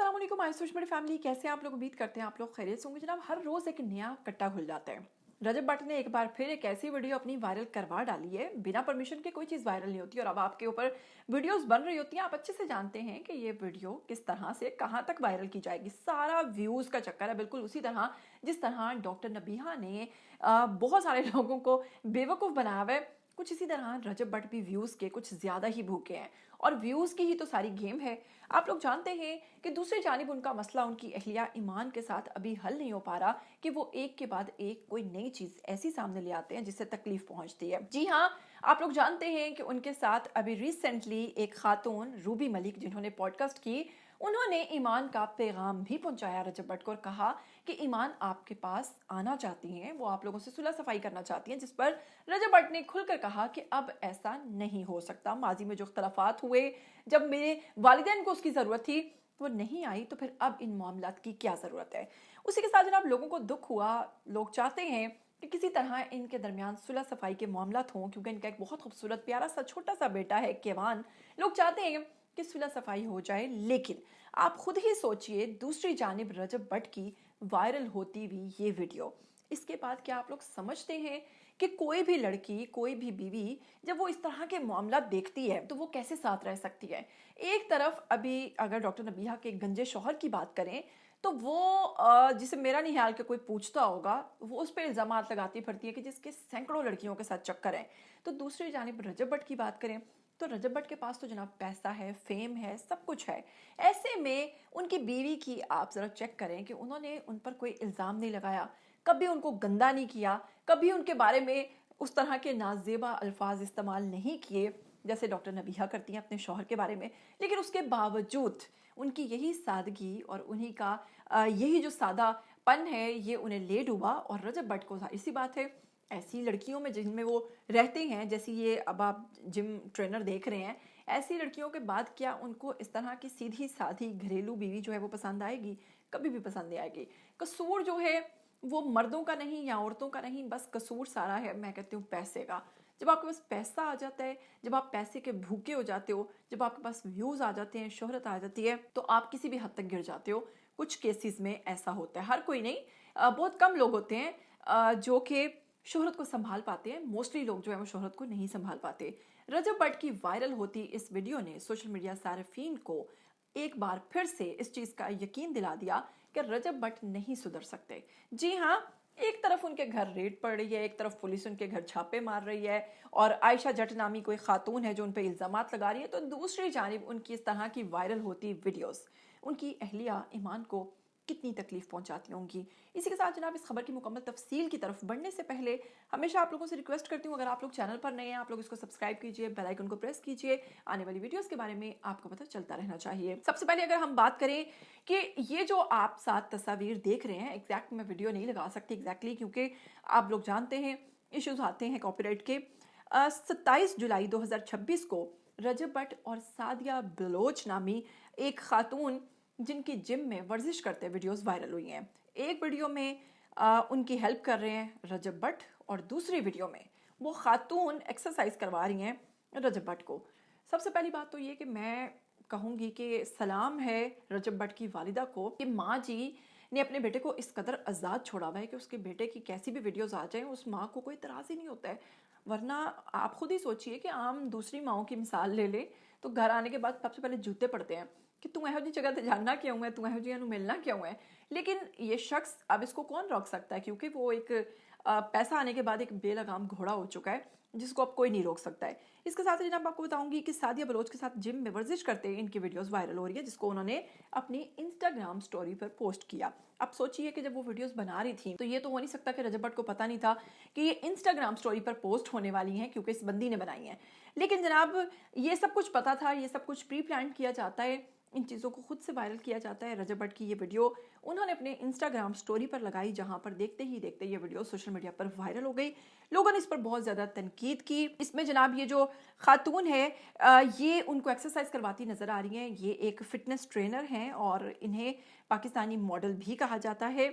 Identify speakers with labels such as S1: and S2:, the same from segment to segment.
S1: अस्सलाम वालेकुम my social media family, कैसे हैं आप लोग। उम्मीद करते हैं आप लोग खैरियत से होंगे। जनाब, हर रोज एक नया कट्टा खुल जाता है। रजब भट्ट ने एक बार फिर एक ऐसी वीडियो अपनी वायरल करवा डाली है। बिना परमिशन के कोई चीज़ वायरल नहीं होती और अब आपके ऊपर वीडियोस बन रही होती हैं। आप अच्छे से जानते हैं कि ये वीडियो किस तरह से कहाँ तक वायरल की जाएगी। सारा व्यूज़ का चक्कर है, बिल्कुल उसी तरह जिस तरह डॉक्टर नबीहा ने बहुत सारे लोगों को बेवकूफ़ बनाया हुआ है। कुछ इसी तरह रजब भट्ट भी व्यूज़ के कुछ ज़्यादा ही भूखे हैं और व्यूज़ की ही तो सारी गेम है। आप लोग जानते हैं कि दूसरी जानिब उनका मसला उनकी अहलिया ईमान के साथ अभी हल नहीं हो पा रहा कि वो एक के बाद एक कोई नई चीज़ ऐसी सामने ले आते हैं जिससे तकलीफ पहुंचती है। जी हाँ, आप लोग जानते हैं कि उनके साथ अभी रिसेंटली एक खातून रूबी मलिक जिन्होंने पॉडकास्ट की, उन्होंने ईमान का पैगाम भी पहुंचाया रजब भट्ट को और कहा कि ईमान आपके पास आना चाहती हैं, वो आप लोगों से सुलह सफाई करना चाहती हैं। जिस पर रजब भट्ट ने खुलकर कहा कि अब ऐसा नहीं हो सकता। माजी में जो इख्तलाफात हुए, जब मेरे वालिदैन को उसकी ज़रूरत थी वो नहीं आई, तो फिर अब इन मामलात की क्या ज़रूरत है। उसी के साथ जनाब लोगों को दुख हुआ। लोग चाहते हैं कि किसी तरह इनके दरमियान सुलह सफाई के मामलात हों, क्योंकि इनका एक बहुत खूबसूरत प्यारा सा छोटा सा बेटा है केवान। लोग चाहते हैं कि सुलह सफाई हो जाए, लेकिन आप खुद ही सोचिए दूसरी जानिब रजब भट्ट की वायरल होती हुई ये वीडियो, इसके बाद क्या आप लोग समझते हैं कि कोई भी लड़की, कोई भी बीवी जब वो इस तरह के मामला देखती है तो वो कैसे साथ रह सकती है। एक तरफ अभी अगर डॉक्टर नबीहा के गंजे शौहर की बात करें तो वो जिसे मेरा नहीं ख्याल कि कोई पूछता होगा, वो उस पर इल्ज़ाम लगाती फिरती है कि जिसके सैकड़ों लड़कियों के साथ चक्कर है। तो दूसरी जानिब रजब भट्ट की बात करें तो रजब भट्ट के पास तो जनाब पैसा है, फेम है, सब कुछ है। ऐसे में उनकी बीवी की आप ज़रा चेक करें कि उन्होंने उन पर कोई इल्ज़ाम नहीं लगाया, कभी उनको गंदा नहीं किया, कभी उनके बारे में उस तरह के नाजेबा अल्फाज इस्तेमाल नहीं किए जैसे डॉक्टर नबीहा करती हैं अपने शौहर के बारे में। लेकिन उसके बावजूद उनकी यही सादगी और उन्हीं का यही जो सादापन है ये उन्हें ले डूबा। और रजब भट्ट को जाहिर सी बात है ऐसी लड़कियों में जिनमें वो रहते हैं, जैसी ये अब आप जिम ट्रेनर देख रहे हैं, ऐसी लड़कियों के बाद क्या उनको इस तरह की सीधी साधी घरेलू बीवी जो है वो पसंद आएगी? कभी भी पसंद नहीं आएगी। कसूर जो है वो मर्दों का नहीं या औरतों का नहीं, बस कसूर सारा है मैं कहती हूँ पैसे का। जब आपके पास पैसा आ जाता है, जब आप पैसे के भूखे हो जाते हो, जब आपके पास व्यूज़ आ जाते हैं, शोहरत आ जाती है, तो आप किसी भी हद तक गिर जाते हो। कुछ केसेस में ऐसा होता है, हर कोई नहीं, बहुत कम लोग होते हैं जो कि शोहरत को संभाल पाते हैं। मोस्टली लोग जो है वो शोहरत को नहीं संभाल पाते। रजब भट्ट की वायरल होती इस वीडियो ने सोशल मीडिया सार्फिन को एक बार फिर से इस चीज़ का यकीन दिला दिया कि रजब भट्ट नहीं सुधर सकते। जी हाँ, एक तरफ उनके घर रेड पड़ रही है, एक तरफ पुलिस उनके घर छापे मार रही है और आयशा जट नामी कोई खातून है जो उन पर इल्ज़ामात लगा रही है, तो दूसरी जानिब उनकी इस तरह की वायरल होती वीडियोस उनकी अहलिया ईमान को कितनी तकलीफ पहुंचाती होंगी। इसी के साथ जनाब इस खबर की मुकम्मल तफसील की तरफ बढ़ने से पहले हमेशा आप लोगों से रिक्वेस्ट करती हूँ, अगर आप लोग चैनल पर नए हैं आप लोग इसको सब्सक्राइब कीजिए, बेल आइकन को प्रेस कीजिए, आने वाली वीडियोस के बारे में आपको पता चलता रहना चाहिए। सबसे पहले अगर हम बात करें कि ये जो आप साथ तस्वीर देख रहे हैं, एग्जैक्ट मैं वीडियो नहीं लगा सकती एग्जैक्टली, क्योंकि आप लोग जानते हैं इश्यूज आते हैं कॉपीराइट के। 27 जुलाई 2026 को रजब भट्ट और सादिया बलोच नामी एक खातून जिनकी जिम में वर्जिश करते वीडियोस वायरल हुई हैं। एक वीडियो में उनकी हेल्प कर रहे हैं रजब भट्ट और दूसरी वीडियो में वो खातून एक्सरसाइज करवा रही हैं रजब भट्ट को। सबसे पहली बात तो ये कि मैं कहूँगी कि सलाम है रजब भट्ट की वालिदा को कि माँ जी ने अपने बेटे को इस कदर आज़ाद छोड़ा हुआ है कि उसके बेटे की कैसी भी वीडियोस आ जाएं उस माँ को कोई इतराज़ ही नहीं होता है। वरना आप खुद ही सोचिए कि आम दूसरी माओं की मिसाल ले लें तो घर आने के बाद सबसे पहले जूते पड़ते हैं कि तू एहो जी जगह ते जानना क्यों है, तू एहो जी मिलना क्यों है। लेकिन ये शख्स अब इसको कौन रोक सकता है, क्योंकि वो एक पैसा आने के बाद एक बेलगाम घोड़ा हो चुका है जिसको अब कोई नहीं रोक सकता है। इसके साथ ही जनाब आपको बताऊंगी कि सादिया बलोच के साथ जिम में वर्जिश करते हैं इनकी वीडियोस वायरल हो रही है, जिसको उन्होंने अपनी इंस्टाग्राम स्टोरी पर पोस्ट किया। अब सोचिए कि जब वो वीडियोस बना रही थी तो ये तो हो नहीं सकता कि रजब भट्ट को पता नहीं था कि ये इंस्टाग्राम स्टोरी पर पोस्ट होने वाली हैं, क्योंकि इस बंदी ने बनाई हैं। लेकिन जनाब ये सब कुछ पता था, ये सब कुछ प्री प्लान किया जाता है, इन चीज़ों को खुद से वायरल किया जाता है। रजब भट्ट की ये वीडियो उन्होंने अपने इंस्टाग्राम स्टोरी पर लगाई, जहां पर देखते ही देखते ये वीडियो सोशल मीडिया पर वायरल हो गई। लोगों ने इस पर बहुत ज़्यादा तनकीद की। इसमें जनाब ये जो खातून है ये उनको एक्सरसाइज करवाती नज़र आ रही हैं। ये एक फिटनेस ट्रेनर हैं और इन्हें पाकिस्तानी मॉडल भी कहा जाता है।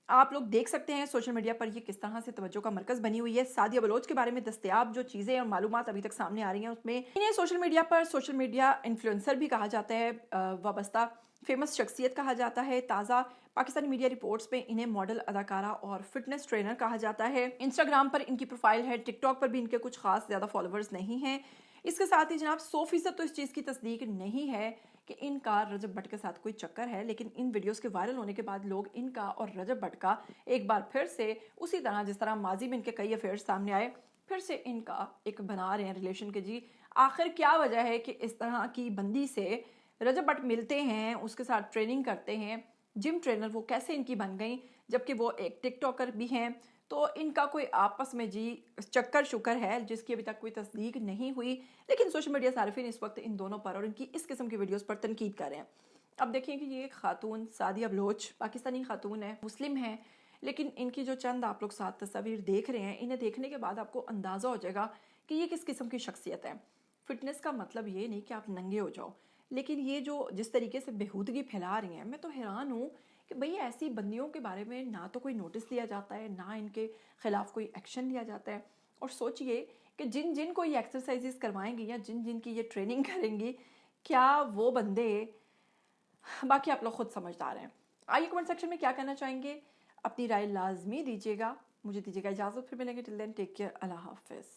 S1: आप लोग देख सकते हैं सोशल मीडिया पर ये किस तरह से तवज्जो का मरकज़ बनी हुई है। सादिया बलोच के बारे में दस्तयाब जो चीज़ें और मालूमात अभी तक सामने आ रही हैं उसमें इन्हें सोशल मीडिया पर सोशल मीडिया इन्फ्लुएंसर भी कहा जाता है वाबस्ता, फेमस शख्सियत कहा जाता है। ताज़ा पाकिस्तानी मीडिया रिपोर्ट्स में इन्हें मॉडल, अदाकारा और फिटनेस ट्रेनर कहा जाता है। इंस्टाग्राम पर इनकी प्रोफाइल है, टिकटॉक पर भी इनके कुछ खास ज़्यादा फॉलोअर्स नहीं हैं। इसके साथ ही जनाब 100% तो इस चीज़ की तस्दीक नहीं है कि इनका रजब भट्ट के साथ कोई चक्कर है, लेकिन इन वीडियोस के वायरल होने के बाद लोग इनका और रजब भट्ट का एक बार फिर से उसी तरह जिस तरह माजी में इनके कई अफेयर्स सामने आए, फिर से इनका एक बना रहे हैं रिलेशन के। जी आखिर क्या वजह है कि इस तरह की बंदी से रजब भट्ट मिलते हैं, उसके साथ ट्रेनिंग करते हैं, जिम ट्रेनर वो कैसे इनकी बन गई, जबकि वो एक टिकटॉकर भी हैं। तो इनका कोई आपस में जी चक्कर शुक्कर है जिसकी अभी तक कोई तस्दीक नहीं हुई, लेकिन सोशल मीडिया सार्फिन इस वक्त इन दोनों पर और इनकी इस किस्म की वीडियोस पर तनकीद कर रहे हैं। अब देखिए कि ये खातून सादिया बलोच पाकिस्तानी खातून है, मुस्लिम है, लेकिन इनकी जो चंद आप लोग साथ तस्वीर देख रहे हैं, इन्हें देखने के बाद आपको अंदाज़ा हो जाएगा कि ये किस किस्म की शख्सियत है। फिटनेस का मतलब ये नहीं कि आप नंगे हो जाओ, लेकिन ये जो जिस तरीके से बेहूदगी फैला रही हैं, मैं तो हैरान हूँ कि भाई ऐसी बंदियों के बारे में ना तो कोई नोटिस लिया जाता है, ना इनके खिलाफ कोई एक्शन लिया जाता है। और सोचिए कि जिन जिन को ये एक्सरसाइजेस करवाएंगी या जिन जिन की ये ट्रेनिंग करेंगी, क्या वो बंदे, बाकी आप लोग खुद समझदार हैं। आइए कमेंट सेक्शन में क्या कहना चाहेंगे, अपनी राय लाजमी दीजिएगा। मुझे दीजिएगा इजाज़त, फिर मिलेंगे। टिल देन टेक केयर, अल्लाह हाफिज़।